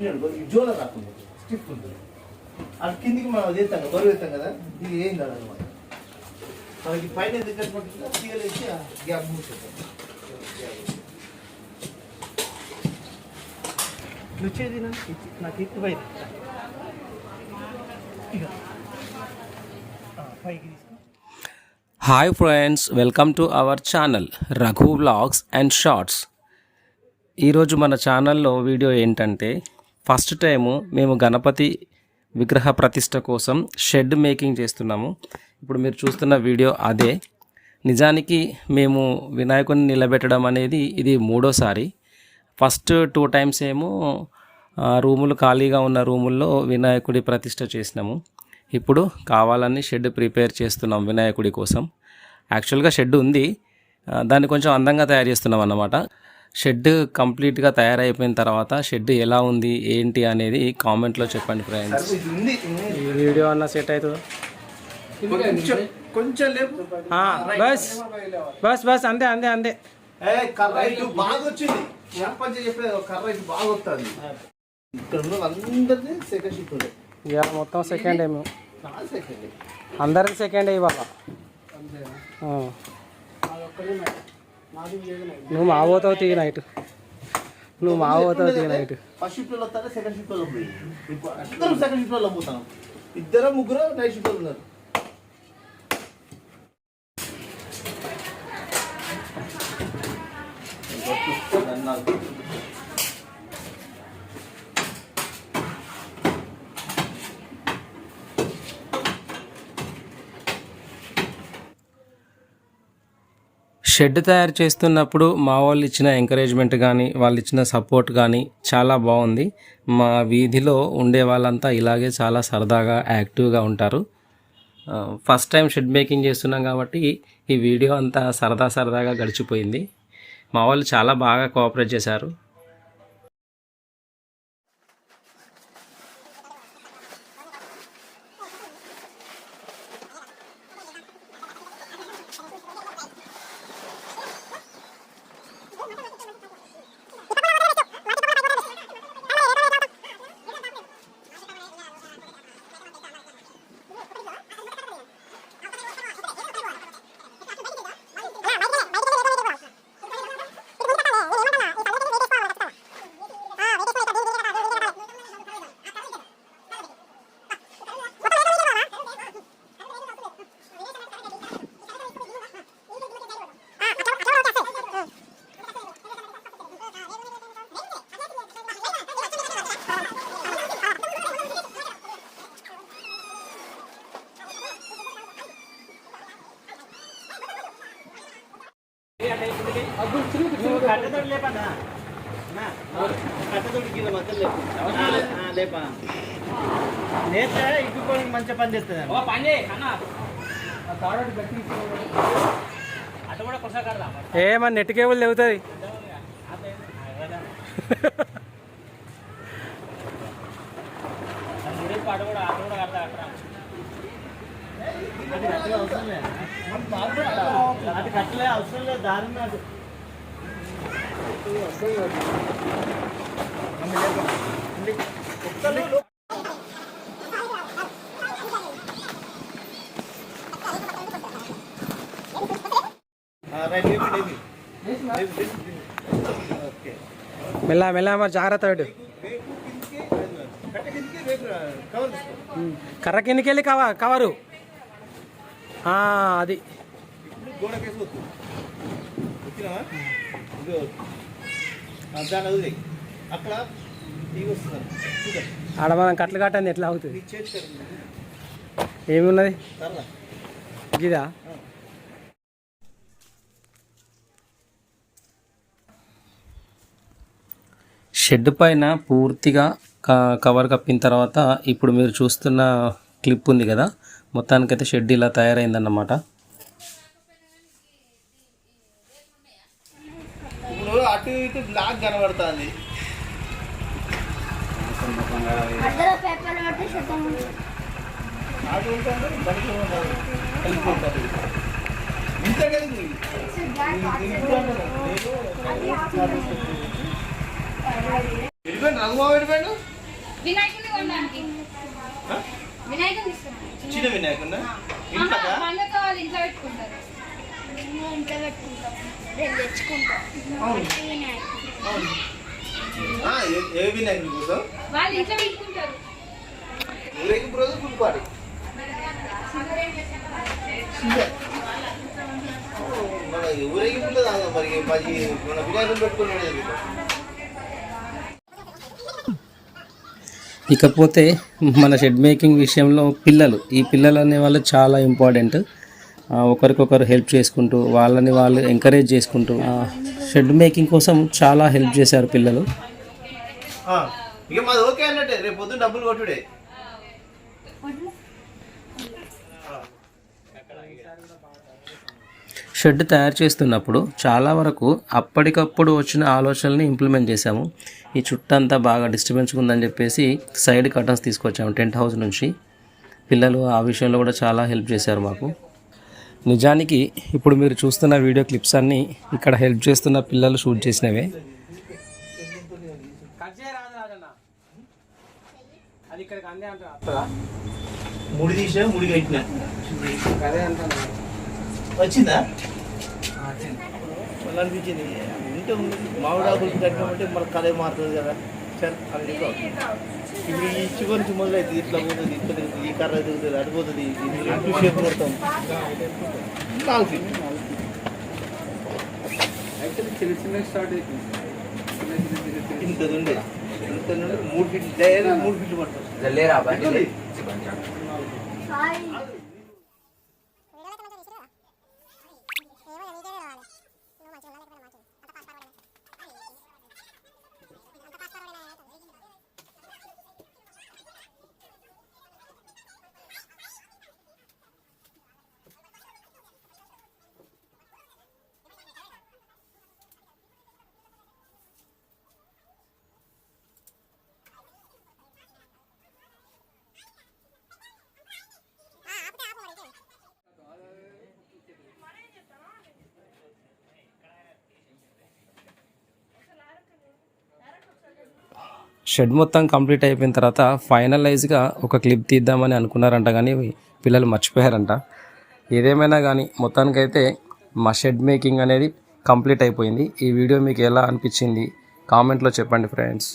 పెట్టినాడు జోల రాకుండా స్టిఫ్ ఉంటుంది. అది కిందికి మనం చేస్తాం కదా, బరువు వేస్తాం కదా, ఇది ఏం కాదు అనమాట. మనకి పైన ఎందుకు పట్టుకుంటే తీగలు వేసి గ్యాప్ మూసేస్తాం. రుచేది నాకు ఎక్కువ పైకి. Hi friends, welcome to our channel Raghu vlogs and shorts. ఈరోజు మన ఛానల్లో వీడియో ఏంటంటే, ఫస్ట్ టైము మేము గణపతి విగ్రహ ప్రతిష్ట కోసం షెడ్ మేకింగ్ చేస్తున్నాము. ఇప్పుడు మీరు చూస్తున్న వీడియో అదే. నిజానికి మేము వినాయకుడిని నిలబెట్టడం అనేది ఇది మూడోసారి. ఫస్ట్ 2 times ఏమో రూములు ఖాళీగా ఉన్న రూముల్లో వినాయకుడి ప్రతిష్ట చేసినాము. ఇప్పుడు కావాలని షెడ్ ప్రిపేర్ చేస్తున్నాం వినాయకుడి కోసం. యాక్చువల్గా షెడ్ ఉంది, దాన్ని కొంచెం అందంగా తయారు చేస్తున్నాం అన్నమాట. షెడ్ కంప్లీట్గా తయారైపోయిన తర్వాత షెడ్ ఎలా ఉంది ఏంటి అనేది కామెంట్లో చెప్పండి ఫ్రెండ్స్. ఈ వీడియో అన్న సెట్ అవుతుందా? కొంచెం బస్ బస్ బస్ అంతే అంతే అంతే. కర్ర బాగా వచ్చింది, చెప్పేది కర్ర బాగా వస్తుంది. ఇక్కడ ఉన్న అందరిది సెకండ్ షిఫ్ట్ ఇవాళ మొత్తం సెకండ్ ఏమో, అందరిది సెకండ్ ఇవాళ. నువ్వు మా పోతావు తీ నైట్, నువ్వు మా పోతావు తీ నైట్. ఫస్ట్ షిఫ్ట్లో వస్తానే సెకండ్ షిఫ్ట్లో పోయి అందరం సెకండ్ షిఫ్ట్లో పోతాం. 2-3 నైట్ షిఫ్ట్లో ఉన్నారు. షెడ్ తయారు చేస్తున్నప్పుడు మా వాళ్ళు ఇచ్చిన ఎంకరేజ్మెంట్ కానీ వాళ్ళు ఇచ్చిన సపోర్ట్ కానీ చాలా బాగుంది. మా వీధిలో ఉండే వాళ్ళంతా ఇలాగే చాలా సరదాగా యాక్టివ్గా ఉంటారు. ఫస్ట్ టైం షెడ్ మేకింగ్ చేస్తున్నాం కాబట్టి ఈ వీడియో అంతా సరదాగా గడిచిపోయింది. మా వాళ్ళు చాలా బాగా కోఆపరేట్ చేశారు. మంచి పని చేస్తుంది. ఏమన్నా నెట్ కేబుల్ తెగుతుంది. అది కట్టలే అవసరం లేదు, దారి మెల్ల మెల్ల మరి జాగ్రత్త పెట్టు. కర్ర కిందికి వెళ్ళి కవరు అది ఆడ మనం కట్లు కట్టండి ఎట్లా అవుతుంది? ఏమి ఉన్నది ఇదా? షెడ్ పైన పూర్తిగా కవర్ కప్పిన తర్వాత ఇప్పుడు మీరు చూస్తున్న క్లిప్ ఉంది కదా, మొత్తానికైతే షెడ్ ఇలా తయారైందన్నమాట. అటు ఇటు బ్లాక్ కనబడుతుంది. రఘుమావ వినాయకుడిని కొనడానికి ఆ? వినాయకుడిని ఇస్తున్నాం. చిన్న వినాయకున్నా ఇంట్లోకా? పండుగ వాళ్ళు ఇంట్లో పెట్టుకుంటారు. ఇంట్లో పెట్టుకుంటాం, రేపు తెచ్చుకుంటాం. అవును. అవును. ఏ వినాయకుడి కోసం? వాళ్ళు ఇంట్లో పెట్టుకుంటారు. ఊరేగింపు రోజు ఫుల్ పార్టీ. మన ఊరేగింపులో మరి మన వినాయకుడు పెట్టుకుని ఇకపోతే మన షెడ్ మేకింగ్ విషయంలో ఈ పిల్లలు అనే వాళ్ళు చాలా ఇంపార్టెంట్. ఒకరికొకరు హెల్ప్ చేసుకుంటూ వాళ్ళని వాళ్ళు ఎంకరేజ్ చేసుకుంటూ షెడ్ మేకింగ్ కోసం చాలా హెల్ప్ చేశారు పిల్లలు. ఇక మాది ఓకే అన్నట్టే, రేపు పొద్దున్న డబ్బులు కొట్టుడే. షెడ్ తయారు చేస్తున్నప్పుడు చాలా వరకు అప్పటికప్పుడు వచ్చిన ఆలోచనల్ని ఇంప్లిమెంట్ చేశాము. ఈ చుట్టంతా బాగా డిస్టర్బెన్స్గా ఉందని చెప్పేసి సైడ్ కర్టన్స్ తీసుకొచ్చాము టెంట్ హౌస్ నుంచి. పిల్లలు ఆ విషయంలో కూడా చాలా హెల్ప్ చేశారు మాకు. నిజానికి ఇప్పుడు మీరు చూస్తున్న వీడియో క్లిప్స్ అన్నీ ఇక్కడ హెల్ప్ చేస్తున్న పిల్లలు షూట్ చేసినవే. ముడి తీసా, ముడి కట్టినా. వచ్చిందా? మళ్ళీ అనిపించింది ఇంటే మామిడాకులు కట్టినామంటే మళ్ళీ కలే మారుతుంది కదా. ఇప్పుడు ఈ చివరి నుంచి మొదలైతుంది, ఇట్లా పోతుంది, ఇట్లా తిరుగుతుంది, ఈ కర్ర తిరుగుతుంది, అడిపోతుంది, ఇంటూ షేప్ మొత్తం కాల్సి చిన్న చిన్న స్టార్ట్ అవుతుంది. ఇంత ఉండే ఇంత 3 ఫీట్లు డైరెక్ట్ 3 ఫీట్లు పడుతుంది. షెడ్ మొత్తం కంప్లీట్ అయిపోయిన తర్వాత ఫైనలైజ్గా ఒక క్లిప్ తీద్దామని అనుకున్నారంట, కానీ పిల్లలు మర్చిపోయారంట. ఏదేమైనా కానీ మొత్తానికైతే మా షెడ్ మేకింగ్ అనేది కంప్లీట్ అయిపోయింది. ఈ వీడియో మీకు ఎలా అనిపించింది కామెంట్లో చెప్పండి ఫ్రెండ్స్.